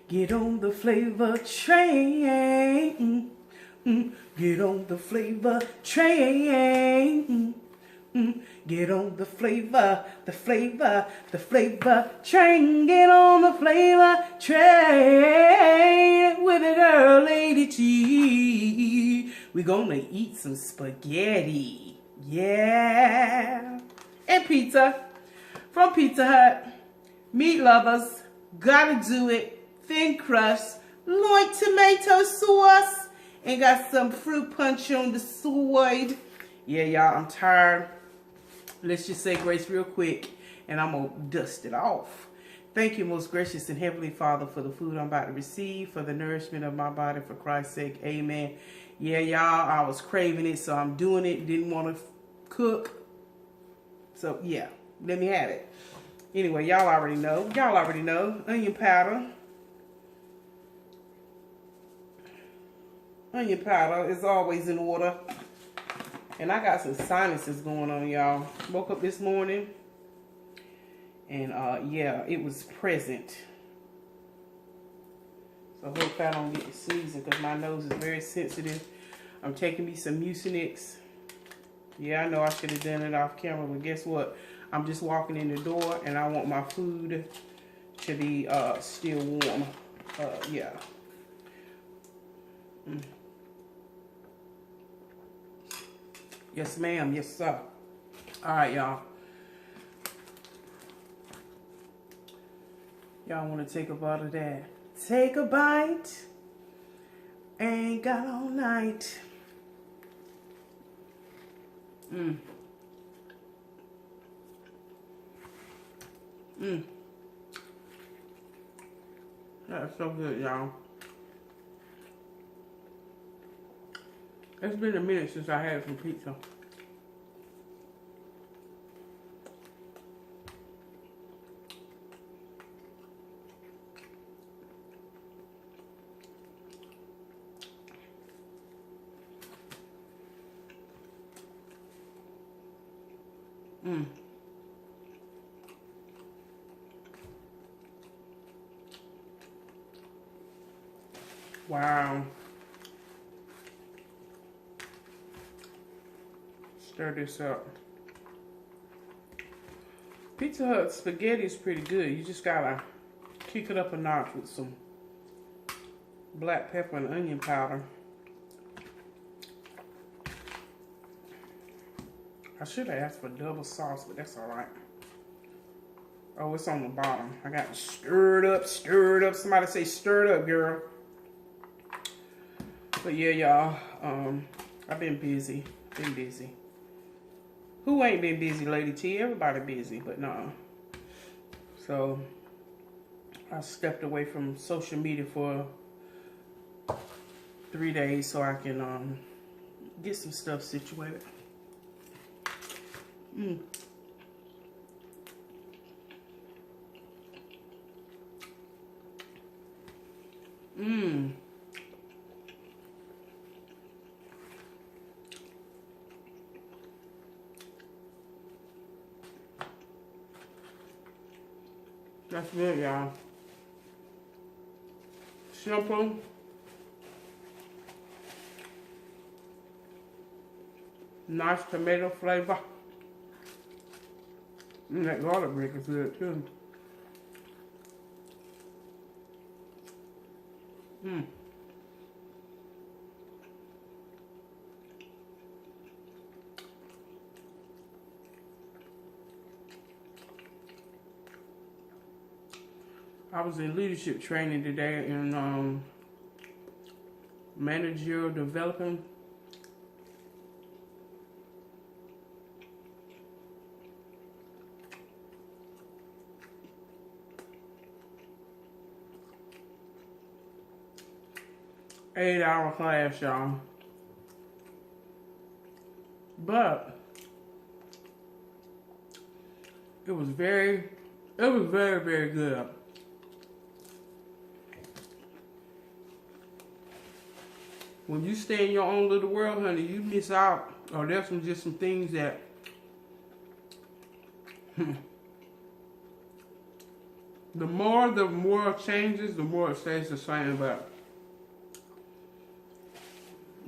Get on the flavor train. Get on the flavor train. Get on the flavor train. Get on the flavor train with a girl, Lady T. We're gonna eat some spaghetti. Yeah. And pizza from Pizza Hut. Meat lovers, gotta do it. Thin crust, light tomato sauce, and got some fruit punch on the side. Yeah, y'all, I'm tired. Let's just say grace real quick, and I'm gonna dust it off. Thank you, most gracious and heavenly Father, for the food I'm about to receive, for the nourishment of my body, for Christ's sake. Amen. Yeah, y'all, I was craving it, so I'm doing it. Didn't want to cook. So, yeah, let me have it. Anyway, y'all already know. Y'all already know. Onion powder. Onion powder is always in order. And I got some sinuses going on, y'all. Woke up this morning. And, yeah, it was present. So, I hope I don't get to sneezing because my nose is very sensitive. I'm taking me some Mucinex. Yeah, I know I should have done it off camera, but guess what? I'm just walking in the door, and I want my food to be still warm. Yeah. Yes, ma'am. Yes, sir. All right, y'all. Y'all want to take a bite of that? Take a bite. Ain't got all night. That's so good, y'all. It's been a minute since I had some pizza. Wow. Stir this up. Pizza Hut spaghetti is pretty good. You just gotta kick it up a notch with some black pepper and onion powder. I should have asked for double sauce, but that's alright. Oh, it's on the bottom. I got stirred up, stirred up. Somebody say stirred up, girl. But yeah, y'all, I've been busy. Who ain't been busy, Lady T? Everybody busy, but no. So, I stepped away from social media for 3 days so I can get some stuff situated. That's good, y'all. Simple. Nice tomato flavor. And that garlic bread is good too. I was in leadership training today in managerial development. Eight-hour class, y'all. But it was very, very good. When you stay in your own little world, honey, you miss out. Or there's just some things that The more the world changes, the more it stays the same. But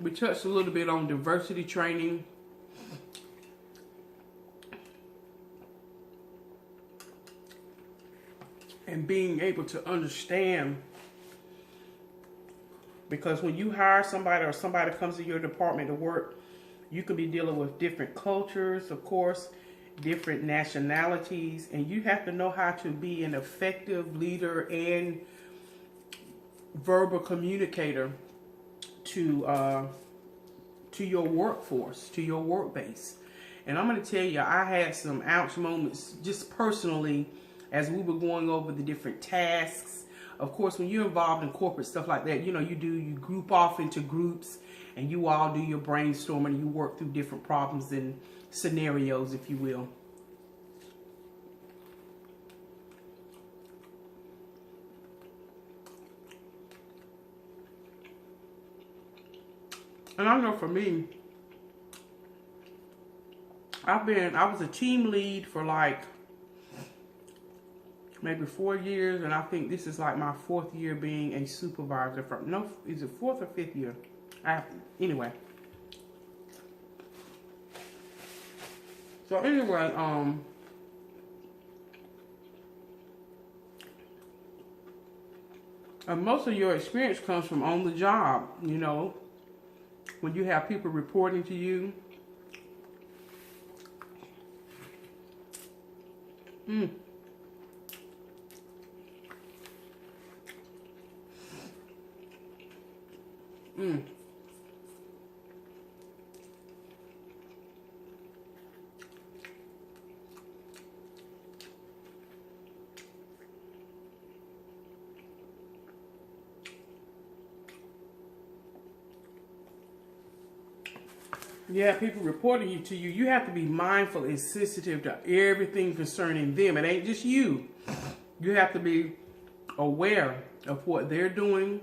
we touched a little bit on diversity training. And being able to understand, because when you hire somebody or somebody comes to your department to work, you can be dealing with different cultures, of course, different nationalities, and you have to know how to be an effective leader and verbal communicator to your workforce, to your work base. And I'm going to tell you, I had some ouch moments just personally as we were going over the different tasks. Of course, when you're involved in corporate stuff like that, you know, you group off into groups and you all do your brainstorming and you work through different problems and scenarios, if you will. And I know for me, I was a team lead for like maybe 4 years, and I think this is like my 4th year being a supervisor. Is it 4th or 5th year? Anyway. So anyway, and most of your experience comes from on the job, you know, when you have people reporting to you. Yeah, people reporting to you. You have to be mindful and sensitive to everything concerning them. It ain't just you. You have to be aware of what they're doing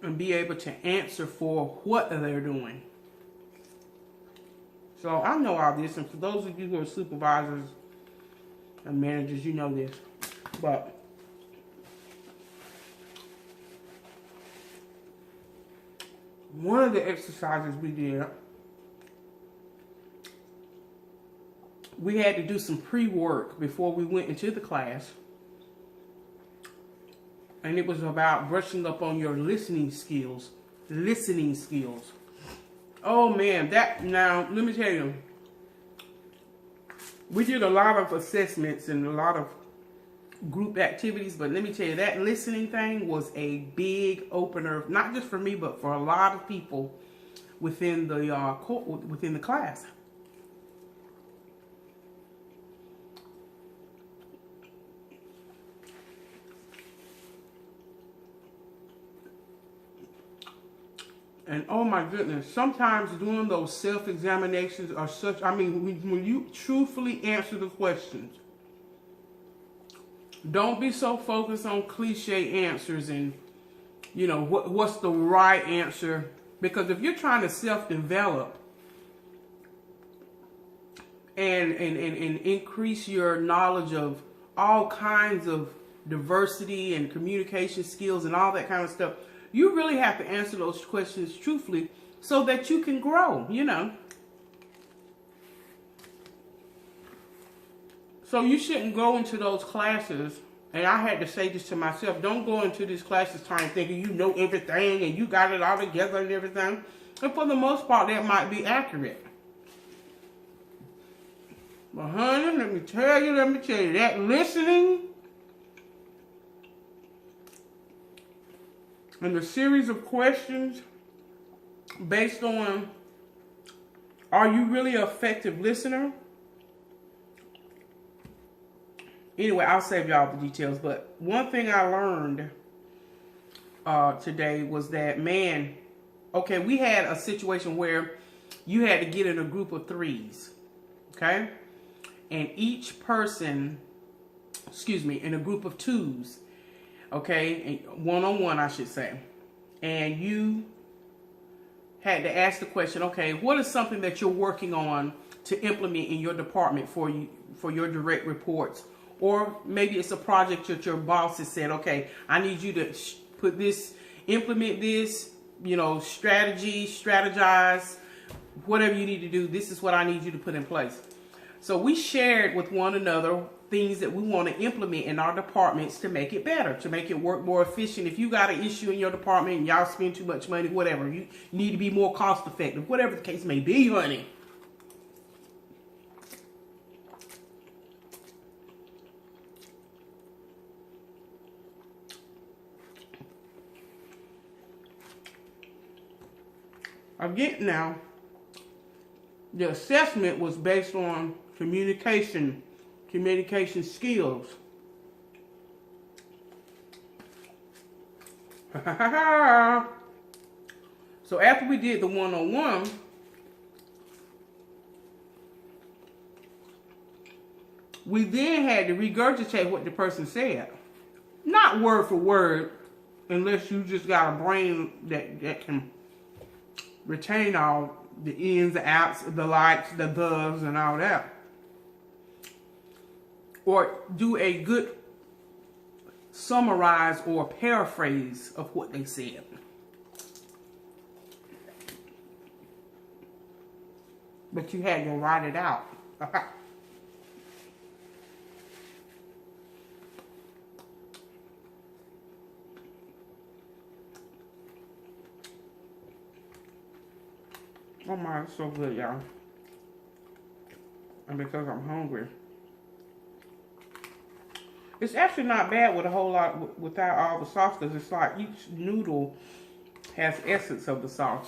and be able to answer for what they're doing. So I know all this, and for those of you who are supervisors and managers, you know this. But one of the exercises we did, we had to do some pre-work before we went into the class. And it was about brushing up on your listening skills. Listening skills. Oh man, now let me tell you, we did a lot of assessments and a lot of group activities, but let me tell you, that listening thing was a big opener, not just for me, but for a lot of people within the class. And oh my goodness, sometimes doing those self-examinations are such, I mean, when you truthfully answer the questions, don't be so focused on cliche answers and, you know, what's the right answer. Because if you're trying to self-develop and increase your knowledge of all kinds of diversity and communication skills and all that kind of stuff, you really have to answer those questions truthfully so that you can grow, you know. So you shouldn't go into those classes, and I had to say this to myself, don't go into these classes trying to think you know everything and you got it all together and everything. And for the most part, that might be accurate. But honey, let me tell you, that listening and the series of questions based on, are you really an effective listener? Anyway, I'll save y'all the details, but one thing I learned today was that, man, okay, we had a situation where you had to get in a group of 3s, okay? And each person, in a group of 2s, okay, one-on-one, I should say. And you had to ask the question, okay, what is something that you're working on to implement in your department for you, for your direct reports. Or maybe it's a project that your boss has said, okay, I need you to put this, implement this, you know, strategize, whatever you need to do. This is what I need you to put in place. So we shared with one another things that we want to implement in our departments to make it better, to make it work more efficient. If you got an issue in your department and y'all spend too much money, whatever, you need to be more cost effective, whatever the case may be, honey. Again, now, the assessment was based on communication skills. So after we did the one-on-one, we then had to regurgitate what the person said. Not word for word, unless you just got a brain that can retain all the ins, the outs, the likes, the does, and all that. Or do a good summarize or paraphrase of what they said. But you had to write it out. Oh my, it's so good, y'all. And because I'm hungry. It's actually not bad with a whole lot, without all the sauce, because it's like each noodle has essence of the sauce.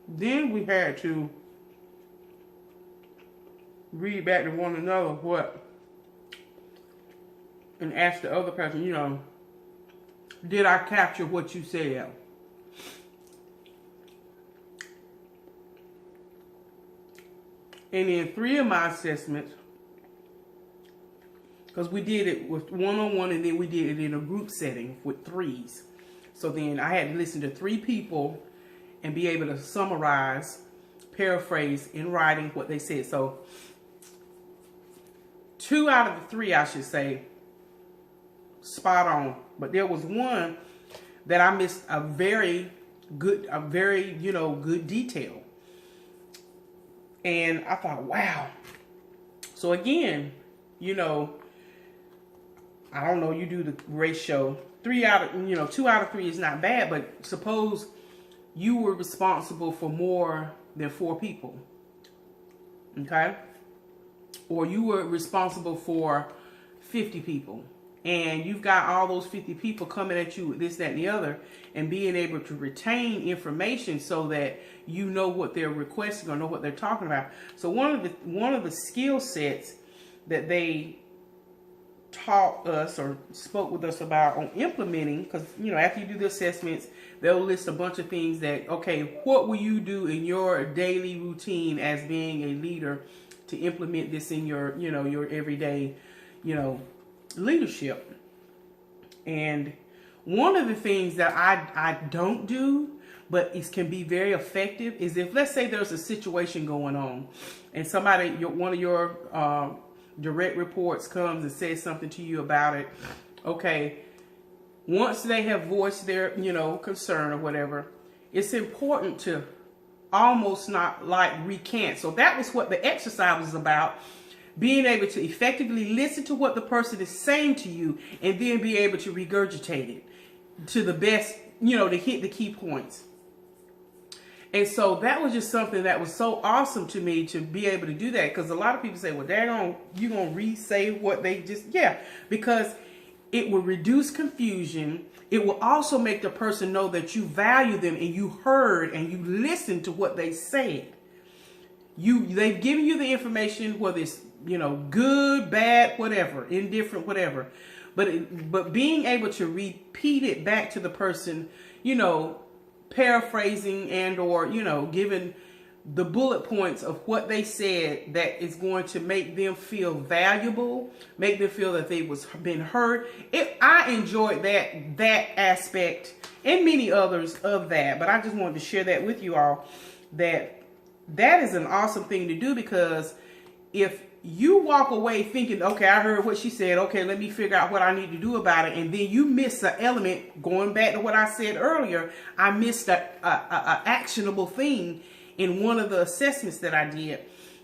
Then we had to read back to one another what, and ask the other person, you know, did I capture what you said? And in 3 of my assessments, because we did it with one-on-one and then we did it in a group setting with 3s. So then I had to listen to 3 people and be able to summarize, paraphrase in writing what they said. So 2 out of the 3, I should say, spot on. But there was one that I missed a very, you know, good detail. And I thought, wow. So again, you know, I don't know, you do the ratio. 2 out of 3 is not bad, but suppose you were responsible for more than 4 people. Okay? Or you were responsible for 50 people. And you've got all those 50 people coming at you with this, that, and the other, and being able to retain information so that you know what they're requesting or know what they're talking about. So one of the skill sets that they taught us or spoke with us about on implementing, because, you know, after you do the assessments, they'll list a bunch of things that, okay, what will you do in your daily routine as being a leader to implement this in your, you know, your everyday, you know, leadership. And one of the things that I don't do, but it can be very effective, is if, let's say there's a situation going on and somebody, one of your direct reports comes and says something to you about it. Okay, once they have voiced their, you know, concern or whatever, it's important to almost not like recant. So that was what the exercise was about. Being able to effectively listen to what the person is saying to you and then be able to regurgitate it to the best, you know, to hit the key points. And so that was just something that was so awesome to me, to be able to do that. Because a lot of people say, well, you're going to re-say what they just, yeah. Because it will reduce confusion. It will also make the person know that you value them and you heard and you listened to what they said. They've given you the information, whether it's, you know, good, bad, whatever, indifferent, whatever. But being able to repeat it back to the person, you know, paraphrasing and or, you know, giving the bullet points of what they said that is going to make them feel valuable, make them feel that they was been heard. I enjoyed that aspect and many others of that, but I just wanted to share that with you all, that is an awesome thing to do, because if you walk away thinking, okay, I heard what she said, okay, let me figure out what I need to do about it, and then you miss an element, going back to what I said earlier, I missed a actionable thing in one of the assessments that I did,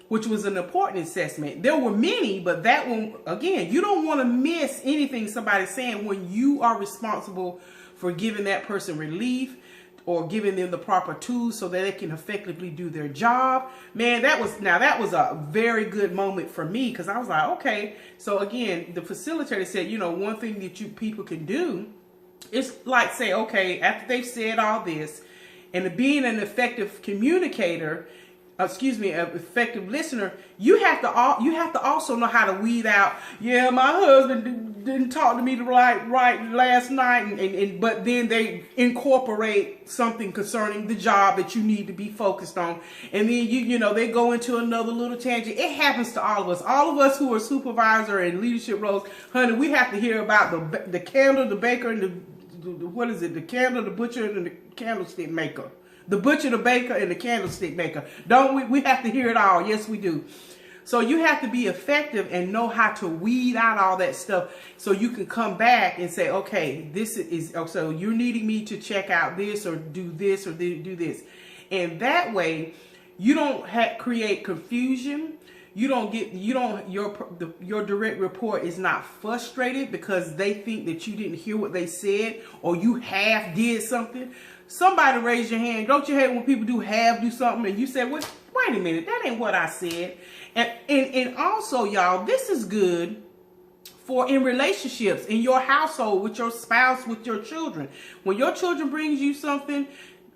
which was an important assessment. There were many, but that one, again, you don't want to miss anything somebody's saying when you are responsible for giving that person relief or giving them the proper tools so that they can effectively do their job. Man, that was a very good moment for me, because I was like, okay. So again, the facilitator said, you know, one thing that people can do is like say, okay, after they've said all this, and being an effective communicator, an effective listener, you have to also know how to weed out. Yeah, my husband didn't talk to me right last night, but then they incorporate something concerning the job that you need to be focused on, and then you know they go into another little tangent. It happens to all of us. All of us who are supervisor and leadership roles, honey, we have to hear about the candle, the baker, and the candle, the butcher, and the candlestick maker. The butcher, the baker, and the candlestick maker. Don't we? We have to hear it all. Yes, we do. So you have to be effective and know how to weed out all that stuff, so you can come back and say, okay, this is, so you're needing me to check out this or do this or do this. And that way you don't create confusion. Your direct report is not frustrated because they think that you didn't hear what they said or you half did something. Somebody raise your hand. Don't you hate when people do something and you say, well, wait a minute, that ain't what I said. And also, y'all, this is good for in relationships, in your household, with your spouse, with your children. When your children brings you something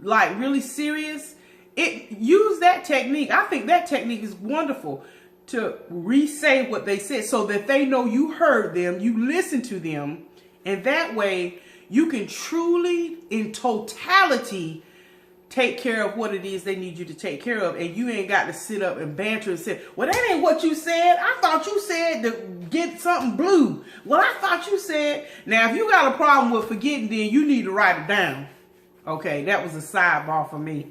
like really serious, use that technique. I think that technique is wonderful, to re-say what they said so that they know you heard them, you listened to them, and that way you can truly, in totality, take care of what it is they need you to take care of, and you ain't got to sit up and banter and say, well, that ain't what you said. I thought you said to get something blue. Well, I thought you said. Now, if you got a problem with forgetting, then you need to write it down. Okay, that was a sidebar for me.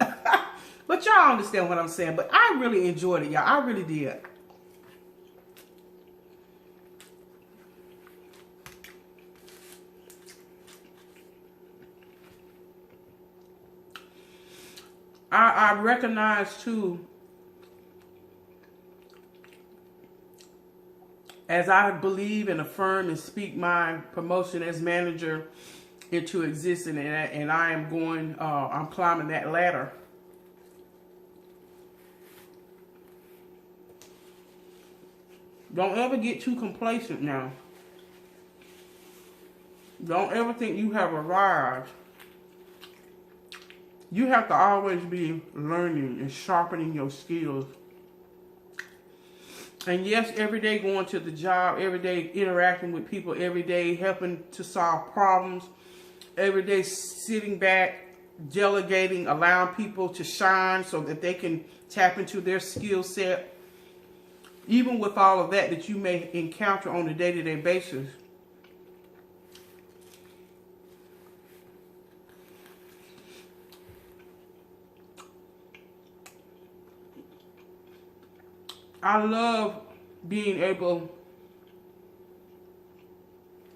But y'all understand what I'm saying. But I really enjoyed it, y'all. I really did. I recognize too, as I believe and affirm and speak my promotion as manager into existence, and I am going, I'm climbing that ladder. Don't ever get too complacent now. Don't ever think you have arrived. You have to always be learning and sharpening your skills. And yes, every day going to the job, every day interacting with people, every day helping to solve problems, every day sitting back, delegating, allowing people to shine so that they can tap into their skill set. Even with all of that you may encounter on a day-to-day basis, I love being able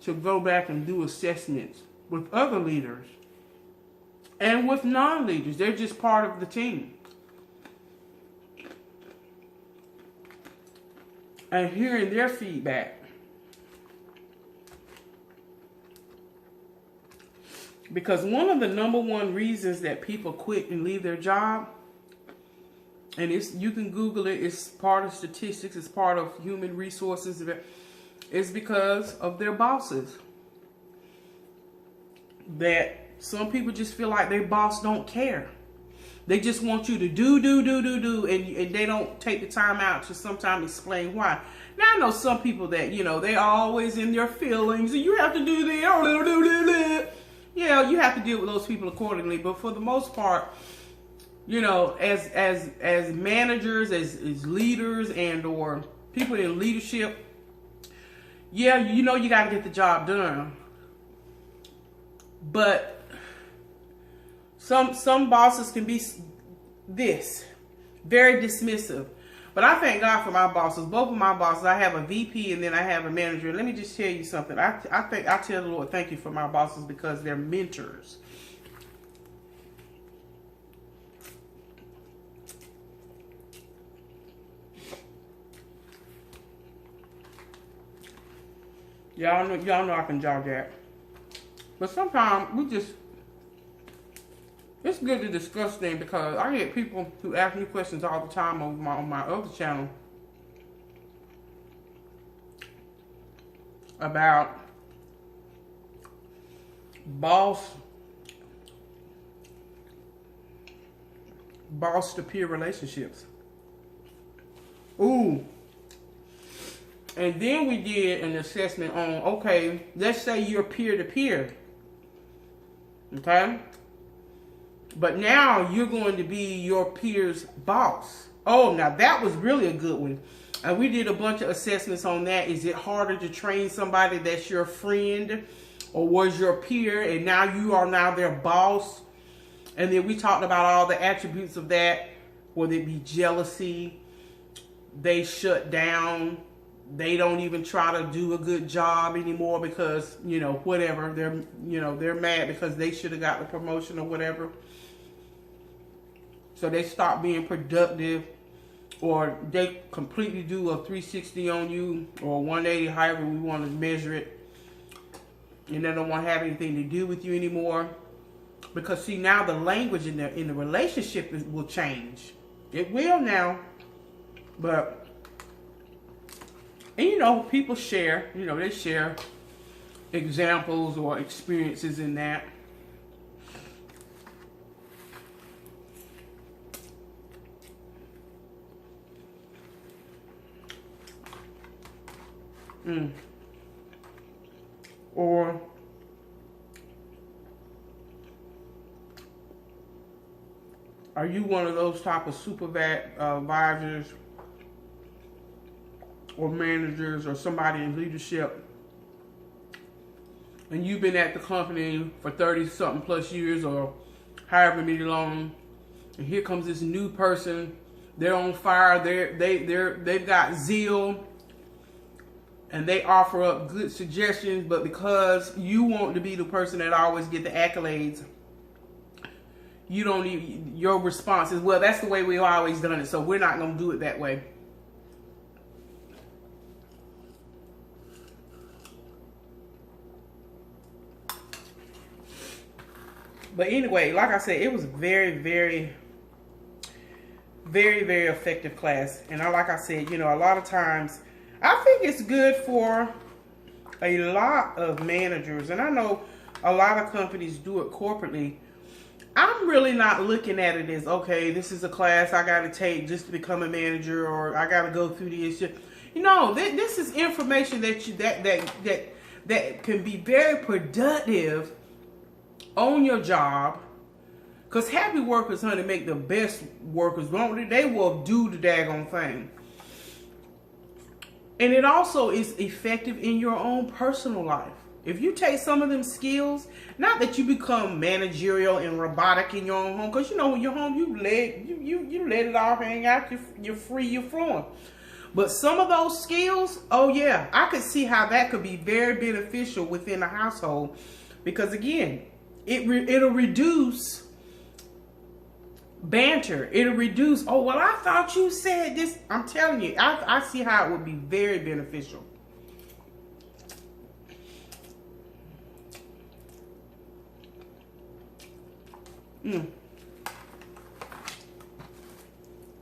to go back and do assessments with other leaders and with non-leaders. They're just part of the team. And hearing their feedback. Because one of the #1 reasons that people quit and leave their job, and you can Google it, it's part of statistics, it's part of human resources, it's because of their bosses. That some people just feel like their boss don't care. They just want you to do, and they don't take the time out to sometimes explain why. Now, I know some people that, they're always in their feelings, and you have to do this. Yeah, you have to deal with those people accordingly, but for the most part, you know, as managers, as leaders, and or people in leadership, yeah, you know, you got to get the job done. But some bosses can be very dismissive. But I thank God for my bosses. Both of my bosses, I have a VP and then I have a manager. Let me just tell you something. I tell the Lord, thank you for my bosses because they're mentors. Y'all know I can jog that. But sometimes it's good to discuss things because I get people who ask me questions all the time on my other channel about boss to peer relationships. Ooh. And then we did an assessment on, okay, let's say you're peer to peer. Okay? But now you're going to be your peer's boss. Oh, now that was really a good one. And we did a bunch of assessments on that. Is it harder to train somebody that's your friend or was your peer and now you are now their boss? And then we talked about all the attributes of that, whether it be jealousy, they shut down, they don't even try to do a good job anymore because, you know, whatever, they're mad because they should have got the promotion or whatever. So they stop being productive, or they completely do a 360 on you, or 180, however we want to measure it, and they don't want to have anything to do with you anymore. Because see, now the language in the relationship will change. It will now, but and you know, people share. You know, they share examples or experiences in that. Or are you one of those type of supervisors or managers or somebody in leadership, and you've been at the company for 30-something plus years or however many long, and here comes this new person, they're on fire, they've got zeal, and they offer up good suggestions, but because you want to be the person that always get the accolades, you don't even, your response is, well, that's the way we've always done it, so we're not going to do it that way. But anyway, like I said, it was very, very, very, very effective class. And like I said, you know, a lot of times, I think it's good for a lot of managers, and I know a lot of companies do it corporately. I'm really not looking at it as, okay, this is a class I got to take just to become a manager, or I got to go through this. You know, this is information that can be very productive on your job. Because happy workers, honey, make the best workers, won't they? They will do the daggone thing. And it also is effective in your own personal life. If you take some of them skills, not that you become managerial and robotic in your own home, because you know when you're home, you let it all hang out, you're free, you're flowing. But some of those skills, oh yeah, I could see how that could be very beneficial within a household, because again, it'll reduce banter. It'll reduce, oh, well, I thought you said this. I'm telling you, I see how it would be very beneficial. I'm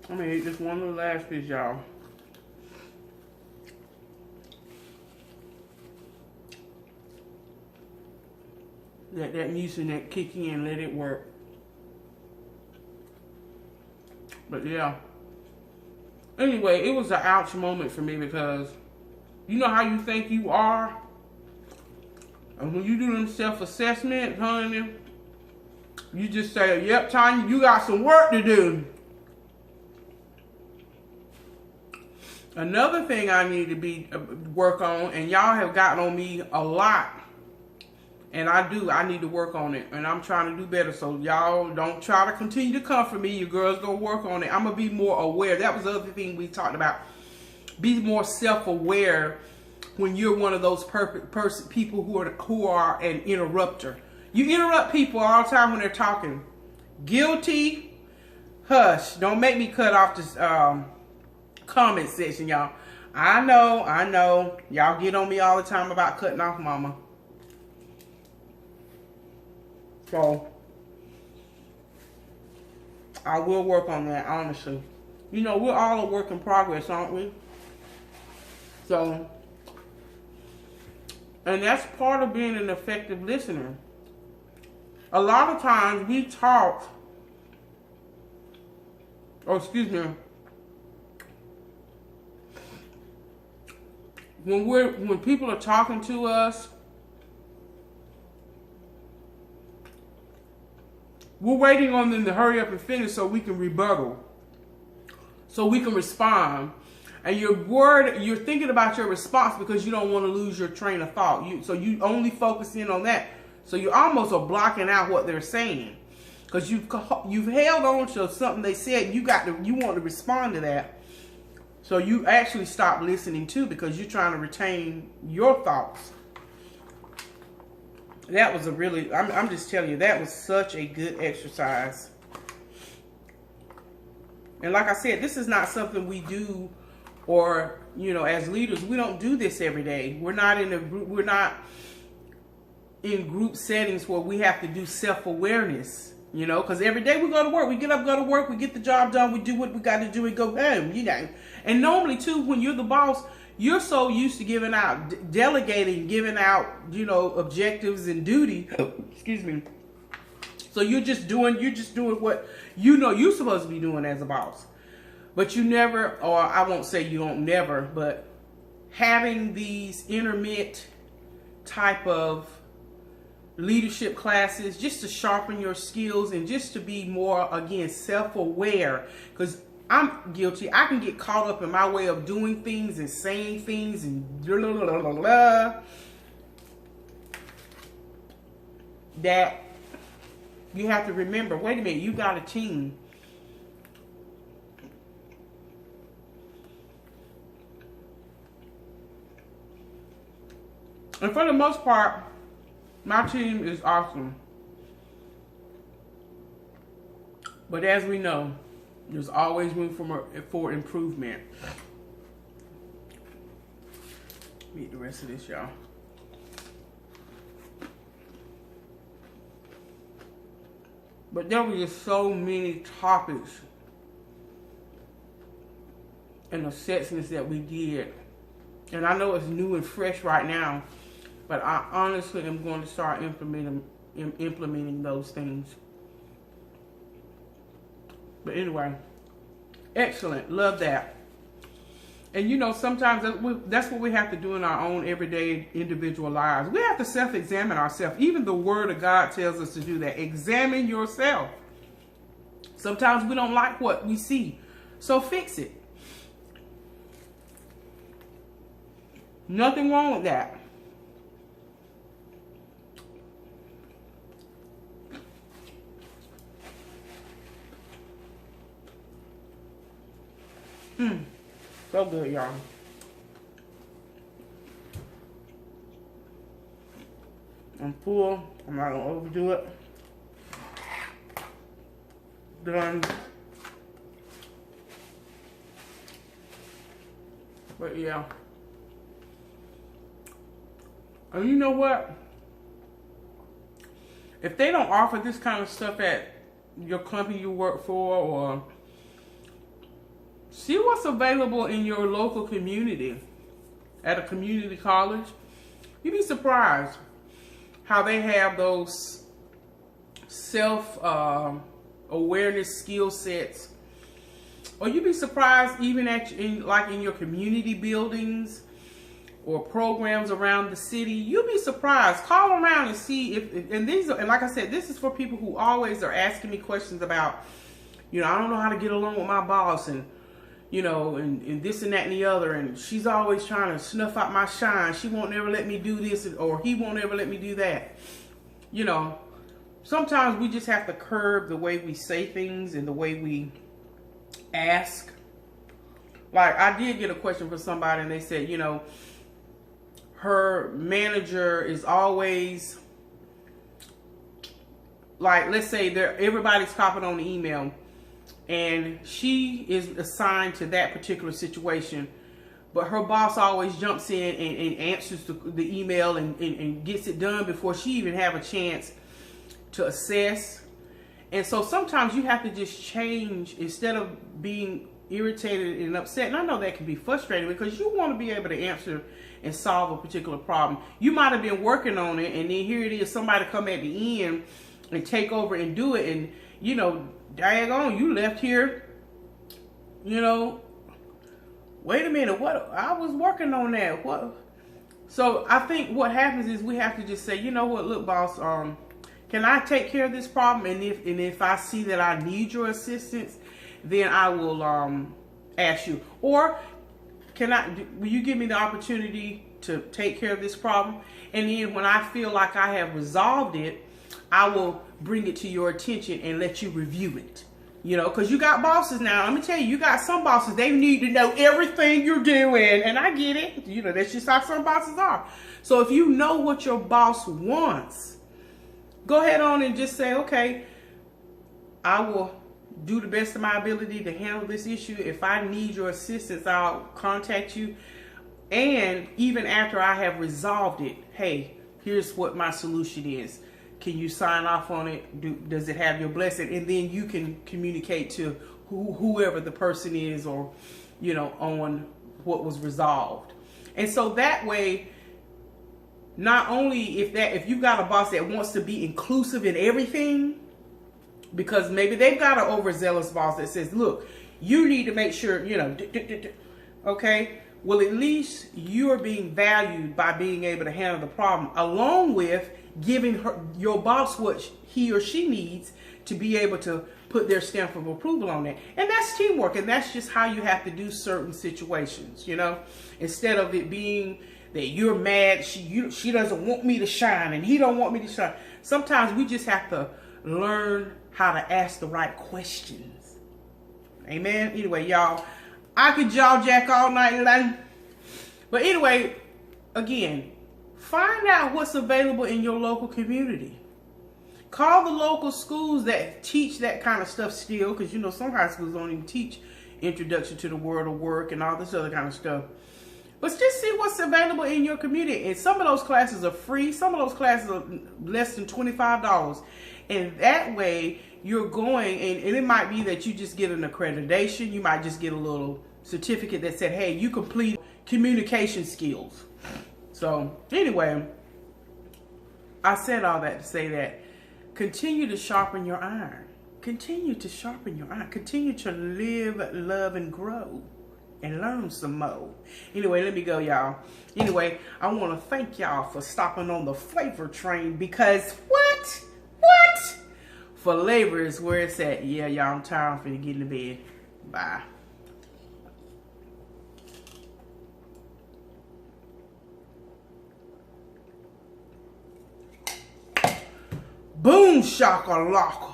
gonna eat this one little last piece, y'all. Let that mucinex kick in, let it work. But yeah. Anyway, it was an ouch moment for me because you know how you think you are? And when you do them self-assessment, honey, You just say, yep, Tanya, you got some work to do. Another thing I need to work on, and y'all have gotten on me a lot, and I need to work on it, and I'm trying to do better. So y'all don't try to continue to come for me. Your girl's gonna work on it. I'm gonna be more aware. That was the other thing we talked about. Be more self-aware when you're one of those people who are an interrupter. You interrupt people all the time when they're talking. Guilty. Hush. Don't make me cut off this comment section, y'all. I know. Y'all get on me all the time about cutting off mama. So, I will work on that, honestly. You know, we're all a work in progress, aren't we? So, and that's part of being an effective listener. A lot of times we talk, when people are talking to us, we're waiting on them to hurry up and finish so we can rebuttal, so we can respond. And you're thinking about your response because you don't want to lose your train of thought. So you only focus in on that. So you almost are blocking out what they're saying because you've held on to something they said. You want to respond to that. So you actually stop listening too because you're trying to retain your thoughts. That was I'm just telling you, that was such a good exercise. And like I said, this is not something we do, or, you know, as leaders, we don't do this every day. We're not in group settings where we have to do self-awareness, you know, because every day we go to work, we get up, go to work, we get the job done, we do what we got to do and go home, you know. And normally too, when you're the boss, you're so used to giving out, delegating, giving out, you know, objectives and duty. Excuse me. So you're just doing what you know you're supposed to be doing as a boss. But you never, or I won't say you don't never, but having these intermittent type of leadership classes just to sharpen your skills and just to be more, again, self-aware. Because I'm guilty. I can get caught up in my way of doing things and saying things and blah, blah, blah, blah, blah, that you have to remember, wait a minute, you got a team. And for the most part, my team is awesome. But as we know, there's always room for improvement. Eat the rest of this, y'all. But there were just so many topics and assessments that we did. And I know it's new and fresh right now, but I honestly am going to start implementing those things. But anyway, excellent. Love that. And you know, sometimes that's what we have to do in our own everyday individual lives. We have to self-examine ourselves. Even the Word of God tells us to do that. Examine yourself. Sometimes we don't like what we see, so fix it. Nothing wrong with that. So good, y'all. I'm full. I'm not gonna overdo it. Done. But yeah. And you know what? If they don't offer this kind of stuff at your company you work for, or see what's available in your local community at a community college, you'd be surprised how they have those self-awareness skill sets. Or you'd be surprised even in your community buildings or programs around the city, you'll be surprised. Call around and see if, and these are, and like I said, this is for people who always are asking me questions about, you know, I don't know how to get along with my boss, and you know, and this and that and the other, and she's always trying to snuff out my shine. She won't ever let me do this, or he won't ever let me do that. You know, sometimes we just have to curb the way we say things and the way we ask. Like, I did get a question from somebody, and they said, you know, her manager is always, like, let's say everybody's copied on the email, and she is assigned to that particular situation, but her boss always jumps in and answers the email and gets it done before she even have a chance to assess. And so sometimes you have to just change, instead of being irritated and upset. And I know that can be frustrating because you want to be able to answer and solve a particular problem. You might have been working on it, and then here it is, somebody come at the end and take over and do it, and you know, daggone, you left here, you know, wait a minute, what? I was working on that. What? So I think what happens is we have to just say, you know what, look, boss, can I take care of this problem? And if I see that I need your assistance, then I will ask you. Or will you give me the opportunity to take care of this problem? And then when I feel like I have resolved it, I will bring it to your attention and let you review it. You know, because you got bosses now. Let me tell you, you got some bosses, they need to know everything you're doing. And I get it. You know, that's just how some bosses are. So if you know what your boss wants, go ahead on and just say, okay, I will do the best of my ability to handle this issue. If I need your assistance, I'll contact you. And even after I have resolved it, hey, here's what my solution is. Can you sign off on it? Does it have your blessing? And then you can communicate to whoever the person is, or, you know, on what was resolved. And so that way, not only if you got a boss that wants to be inclusive in everything, because maybe they've got an overzealous boss that says, look, you need to make sure, you know, okay, well, at least you're being valued by being able to handle the problem, along with giving your boss what he or she needs to be able to put their stamp of approval on it. And that's teamwork, and that's just how you have to do certain situations, you know, instead of it being that you're mad, she doesn't want me to shine and he don't want me to shine. Sometimes we just have to learn how to ask the right questions. Amen. Anyway, y'all, I could jaw jack all night long. But anyway, again, find out what's available in your local community. Call the local schools that teach that kind of stuff still, because you know some high schools don't even teach introduction to the world of work and all this other kind of stuff. But just see what's available in your community. And some of those classes are free. Some of those classes are less than $25. And that way you're going, and it might be that you just get an accreditation. You might just get a little certificate that said, hey, you complete communication skills. So anyway, I said all that to say that continue to sharpen your iron. Continue to sharpen your iron. Continue to live, love, and grow. And learn some more. Anyway, let me go, y'all. Anyway, I want to thank y'all for stopping on the flavor train, because what? Flavor is where it's at. Yeah, y'all, I'm tired. I'm finna get in the bed. Bye. Boom shakalaka.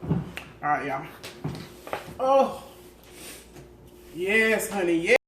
All right, y'all. Oh. Yes, honey. Yes.